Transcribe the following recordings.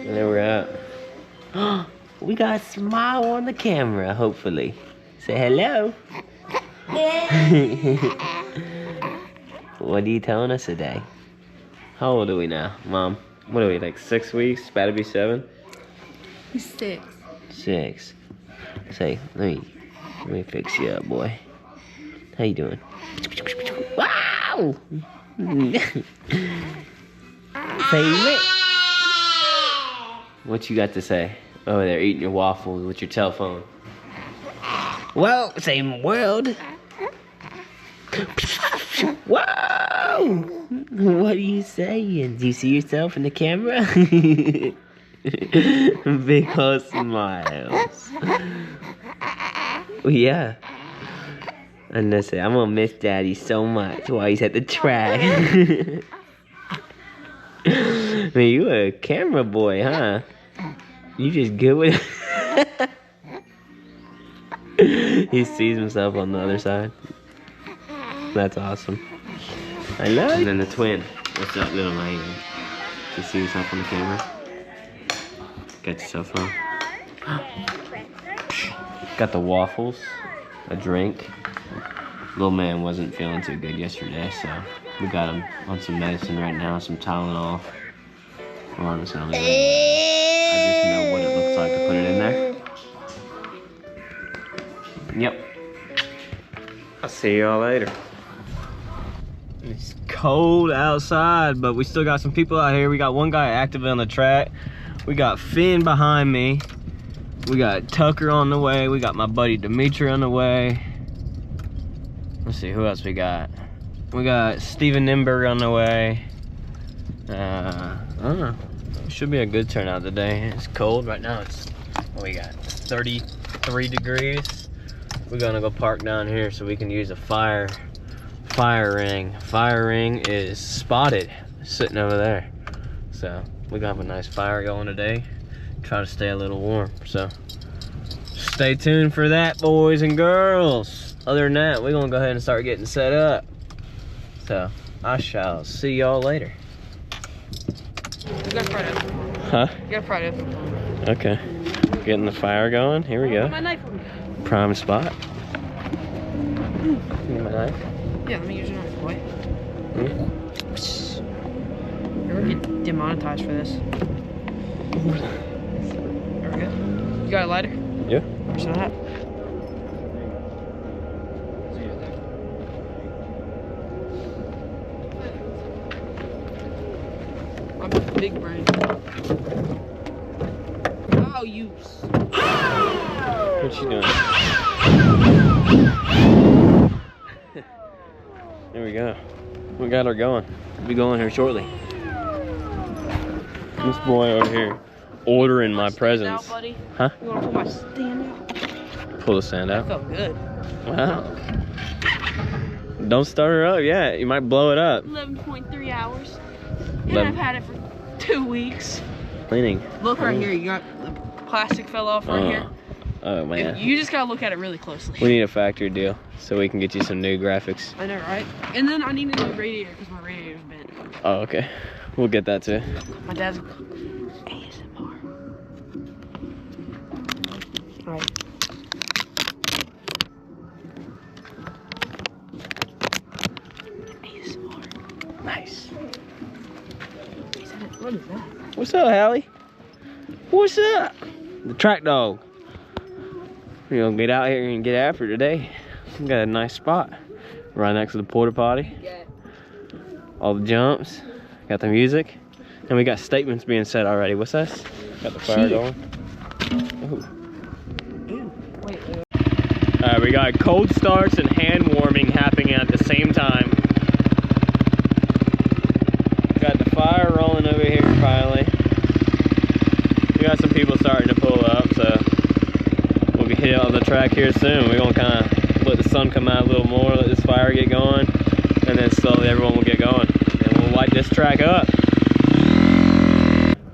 There we're at. We got a smile on the camera, hopefully. Say hello. What are you telling us today? How old are we now, Mom? What are we, like 6 weeks? About to be 7? 6. 6. Say, let me fix you up, boy. How you doing? Wow! Say lit. What you got to say? Oh, they're eating your waffles with your telephone. Well, same world. Whoa! What are you saying? Do you see yourself in the camera? Big old smiles. Yeah. And I say, I'm gonna miss Daddy so much while he's at the track. I mean, you a camera boy, huh? You just good with it. He sees himself on the other side. That's awesome. I love you. And then the twin. What's up, little man? You see yourself on the camera? Got yourself on. Got the waffles, a drink. Little man wasn't feeling too good yesterday, so we got him on some medicine right now, some Tylenol. Well, I'm just gonna leave it. I just know what it looks like to put it in there. Yep. I'll see y'all later. It's cold outside, but we still got some people out here. We got one guy active on the track. We got Finn behind me. We got Tucker on the way. We got my buddy Dimitri on the way. Let's see, who else we got? We got Steven Nimberg on the way. I don't know. It should be a good turnout today. It's cold right now. It's, what we got? 33 degrees. We're gonna go park down here so we can use a fire ring. Fire ring is spotted, sitting over there. So we're gonna have a nice fire going today. Try to stay a little warm. So stay tuned for that, boys and girls. Other than that, we're gonna go ahead and start getting set up. So I shall see y'all later. You got Friday. Huh? You got Friday. Okay. Getting the fire going. Here we go. My knife. Prime spot. Need my knife? Yeah, let me use your knife, boy. Mm-hmm. You're gonna get demonetized for this. There we go. You got a lighter? Yeah. Where's that? I'm big brain. Oh, you. What's she doing? There we go. We got her going. We'll be going here shortly. This boy over here ordering my presents. Out, buddy? Huh? You wanna pull my stand out? Pull the stand out. That felt good. Wow. Don't start her up yet. You might blow it up. 11.3 hours. And I've had it for 2 weeks. Cleaning. Look right here. You got the plastic fell off right here. Oh man. You just gotta look at it really closely. We need a factory deal so we can get you some new graphics. I know, right? And then I need a new radiator because my radiator's bent. Oh, okay. We'll get that too. My dad's ASMR. Alright. ASMR. Nice. What is that? What's up, Hallie? What's up? The track dog. We're gonna get out here and get after it today. We got a nice spot right next to the porta potty. Yeah. All the jumps. Got the music. And we got statements being said already. What's this? Got the fire going. Ooh. Wait. Alright, we got cold starts and hand warming happening at the same time. Got the fire rolling over here finally. We got some people starting to pull up, so we'll be hitting on the track here soon. We're gonna kind of let the sun come out a little more, let this fire get going, and then slowly everyone will get going. And we'll light this track up.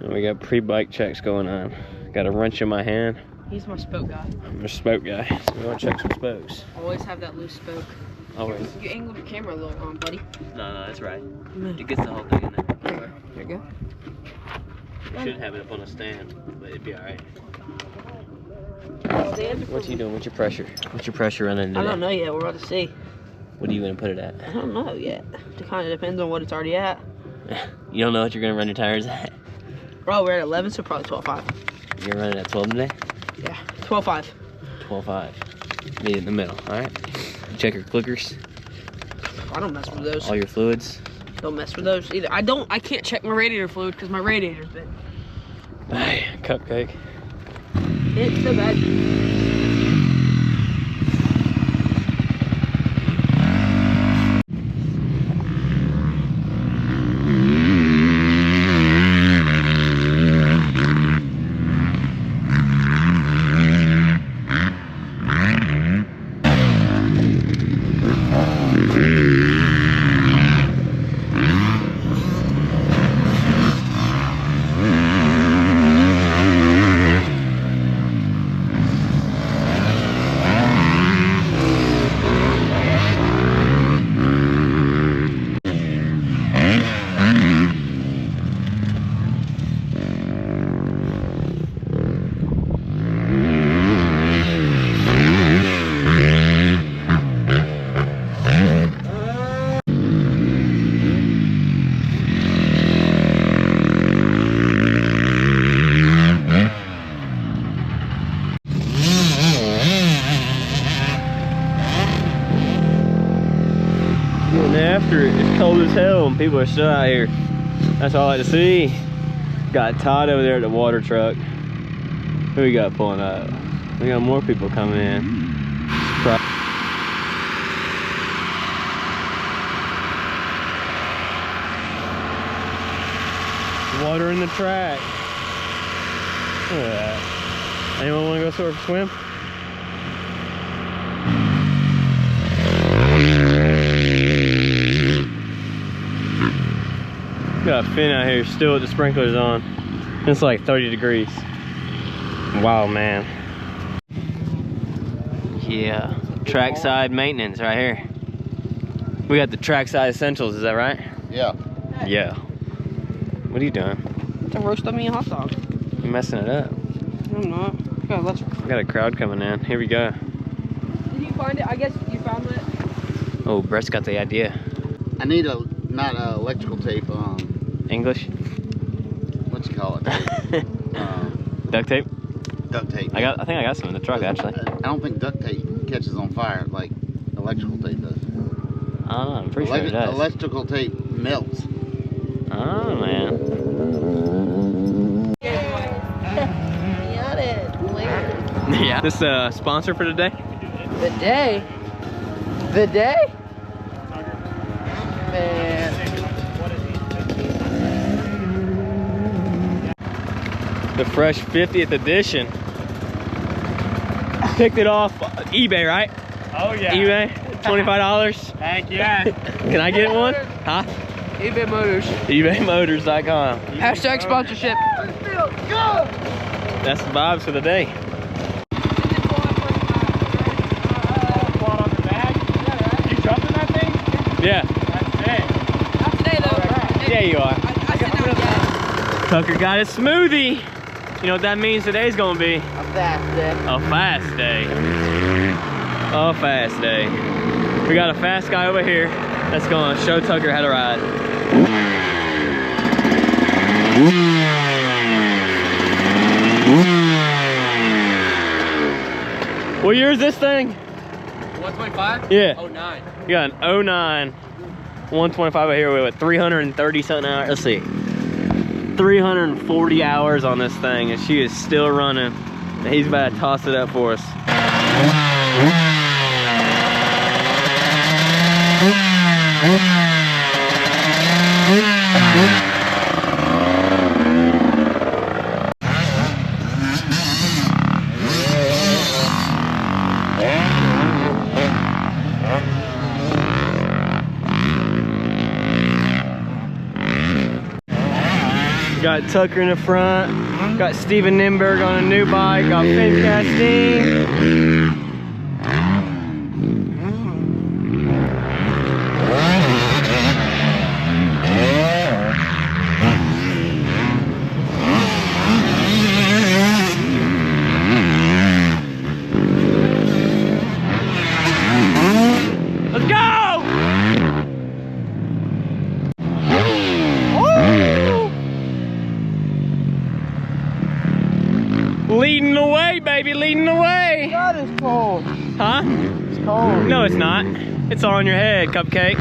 And we got pre-bike checks going on. Got a wrench in my hand. He's my spoke guy. I'm a spoke guy. So we're gonna check some spokes. Always have that loose spoke. Always. You angled your camera a little wrong, buddy. No, that's right. It gets the whole thing in there. There you go. We should have it up on a stand, but it'd be alright. What you doing? What's your pressure? What's your pressure running today? I don't know yet. We're about to see. What are you gonna put it at? I don't know yet. It kind of depends on what it's already at. You don't know what you're gonna run your tires at? Bro, we're at 11, so probably 12.5. You're gonna run it at 12 today? Yeah, 12.5. 12.5. Meet in the middle, alright? Check your clickers. I don't mess with those. All your fluids. Don't mess with those either. I can't check my radiator fluid because my radiator's been. Hey, cupcake. It's so bad. After it, it's cold as hell and people are still out here. That's all I like to see. Got Todd over there at the water truck. Who we got pulling up? We got more people coming in. Water in the track. Look at that. Anyone want to go for a swim? Got Finn out here still with the sprinklers on. It's like 30 degrees. Wow, man. Yeah, trackside maintenance right here. We got the trackside essentials, is that right? Yeah. Yeah. What are you doing? It's a roast of me a hot dog. You're messing it up. No, I'm not. Okay, let's. We got a crowd coming in. Here we go. Did you find it? I guess you found it. Oh, Brett's got the idea. I need not electrical tape. English? What you call it? Duct tape? Duct tape. I think I got some in the truck actually. I don't think duct tape catches on fire like electrical tape does. I don't know, I'm pretty sure it does. Electrical tape melts. Oh, man. Got it. Yeah. This sponsor for today? The day? The day? Man. The fresh 50th edition. Picked it off eBay, right? Oh yeah. eBay, $25. Heck yeah. Can I get one? Huh? eBay Motors. ebaymotors.com. Hashtag sponsorship. That's the vibes for the day. You jumping that thing? Yeah. That's it. Not today though. Yeah, you are. I sit down again. Tucker got his smoothie. You know what that means today's gonna be? A fast day. A fast day. A fast day. We got a fast guy over here that's gonna show Tucker how to ride. What year is this thing? 125? Yeah. 09. You got an 09 125 right here with 330 something hours. Let's see. 340 hours on this thing and she is still running. And he's about to toss it up for us. Got Tucker in the front, got Steven Nimberg on a new bike, got Finn Castine. Leading the way, baby, leading the way. God, it's cold. Huh? It's cold. No, it's not. It's all on your head, Cupcake.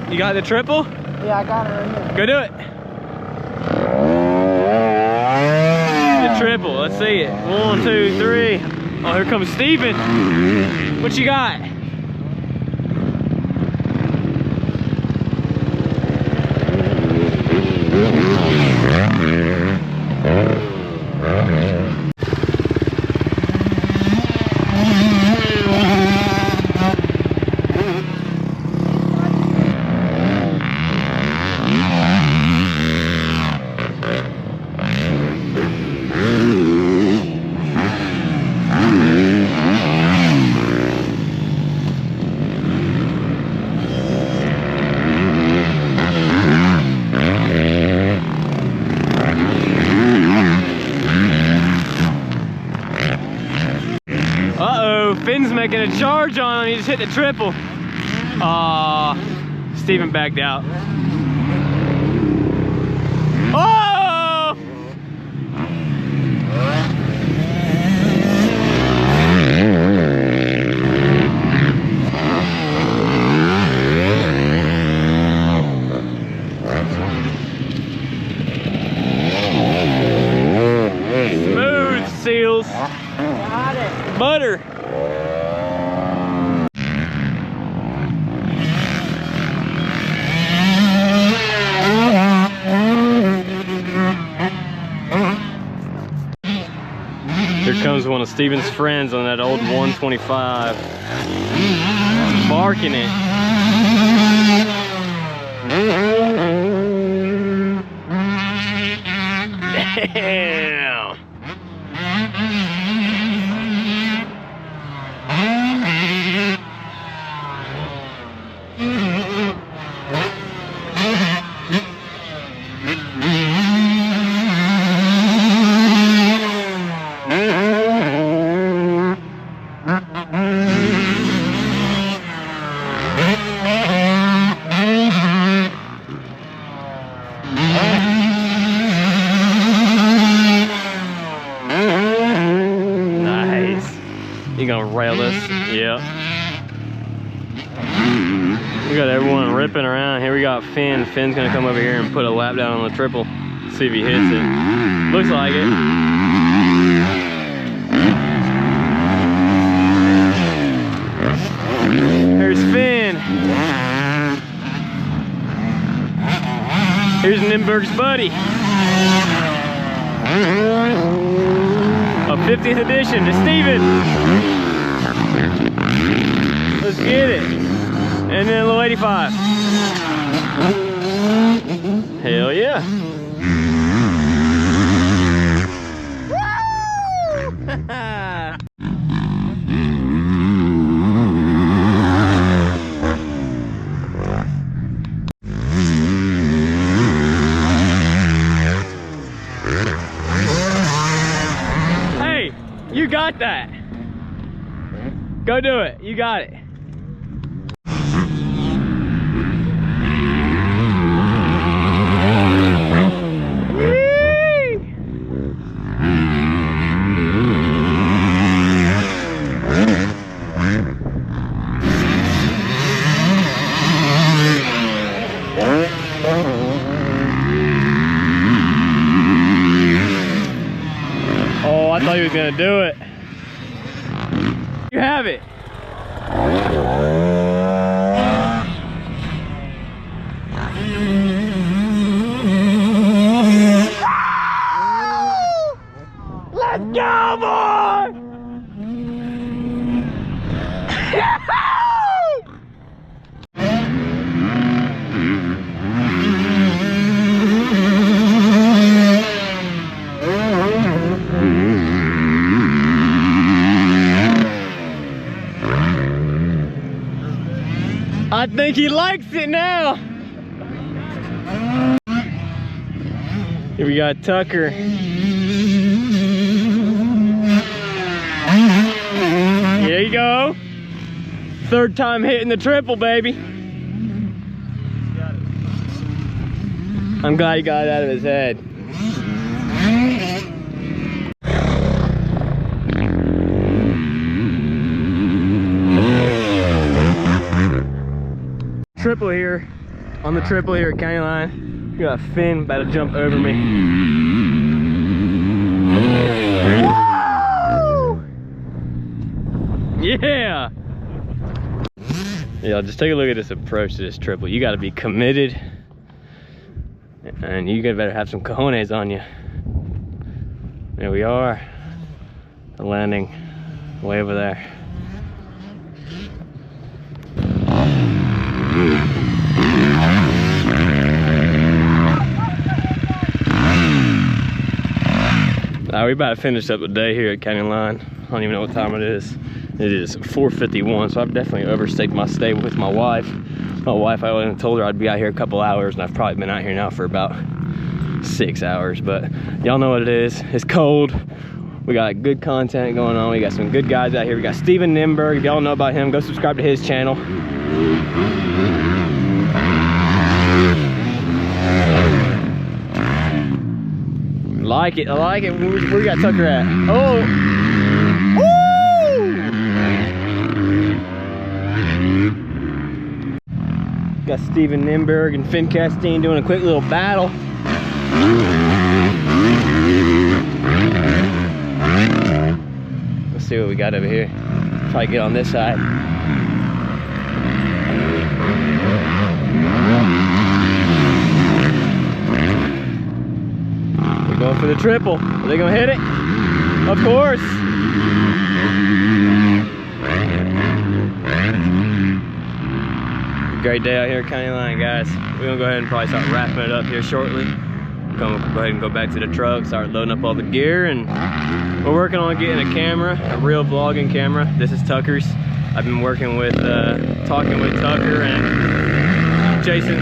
You got the triple? Yeah, I got it right here. Go do it. The triple, let's see it. 1, 2, 3. Oh, here comes Steven. What you got? Finn's making a charge on him. He just hit the triple. Aw, Steven backed out. Oh! Smooth seals. Got it. Butter. Here comes one of Steven's friends on that old 125. Barking it. Damn. You gonna rail this? Yep. We got everyone ripping around. Here we got Finn. Finn's gonna come over here and put a lap down on the triple. See if he hits it. Looks like it. Here's Finn. Here's Nimberg's buddy. A 50th edition to Steven. Let's get it. And then a little 85. Hell yeah. Hey, you got that. Go do it. You got it. Oh, I thought he was gonna do it. You have it. Let's go, boy! think he likes it now. Here we got Tucker. There you go. Third time hitting the triple, baby. I'm glad he got it out of his head. Triple here, on the triple here at County Line. We got Finn about to jump over me. Yeah! Yeah, just take a look at this approach to this triple. You gotta be committed, and you better have some cojones on you. There we are, the landing way over there. We about to finish up the day here at County Line. I don't even know what time it is. It is 4:51, so I've definitely overstayed my stay with my wife. My wife, I only told her I'd be out here a couple hours, and I've probably been out here now for about 6 hours, but y'all know what it is. It's cold. We got good content going on. We got some good guys out here. We got Steven Nimberg. If y'all know about him, go subscribe to his channel. Like it, I like it. Where we got Tucker at? Oh! Woo! Got Steven Nimberg and Finn Castine doing a quick little battle. Let's see what we got over here. Probably get on this side. Going for the triple. Are they gonna hit it? Of course. Great day out here at County Line, guys. We're gonna go ahead and probably start wrapping it up here shortly. Go ahead and go back to the truck, start loading up all the gear, and we're working on getting a camera, a real vlogging camera. This is Tucker's. I've been working with, talking with Tucker and Jason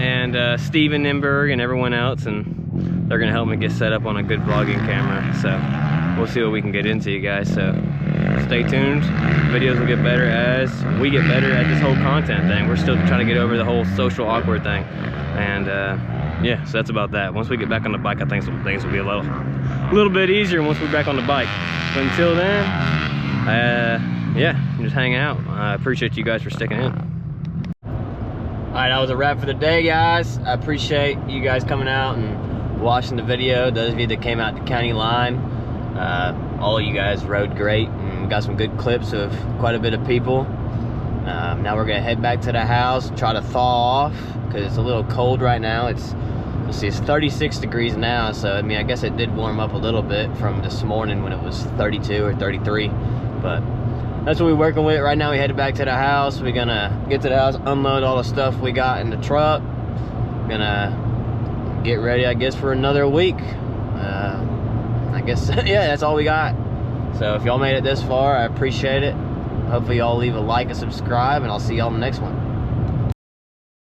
and Steven Nimberg and everyone else, and they're gonna help me get set up on a good vlogging camera. So we'll see what we can get into, you guys. So stay tuned. Videos will get better as we get better at this whole content thing. We're still trying to get over the whole social awkward thing. And yeah, so that's about that. Once we get back on the bike, I think things will be a little bit easier once we're back on the bike. But until then, yeah, just hang out. I appreciate you guys for sticking in. All right, that was a wrap for the day, guys. I appreciate you guys coming out and watching the video. Those of you that came out to County Line, all of you guys rode great and got some good clips of quite a bit of people. Now we're gonna head back to the house, try to thaw off because it's a little cold right now. It's 36 degrees now, so I mean, I guess it did warm up a little bit from this morning when it was 32 or 33, but that's what we're working with. Right now we headed back to the house. We're gonna get to the house, unload all the stuff we got in the truck. Gonna get ready, I guess, for another week. I guess, yeah, that's all we got. So if y'all made it this far, I appreciate it. Hopefully y'all leave a like and subscribe, and I'll see y'all in the next one.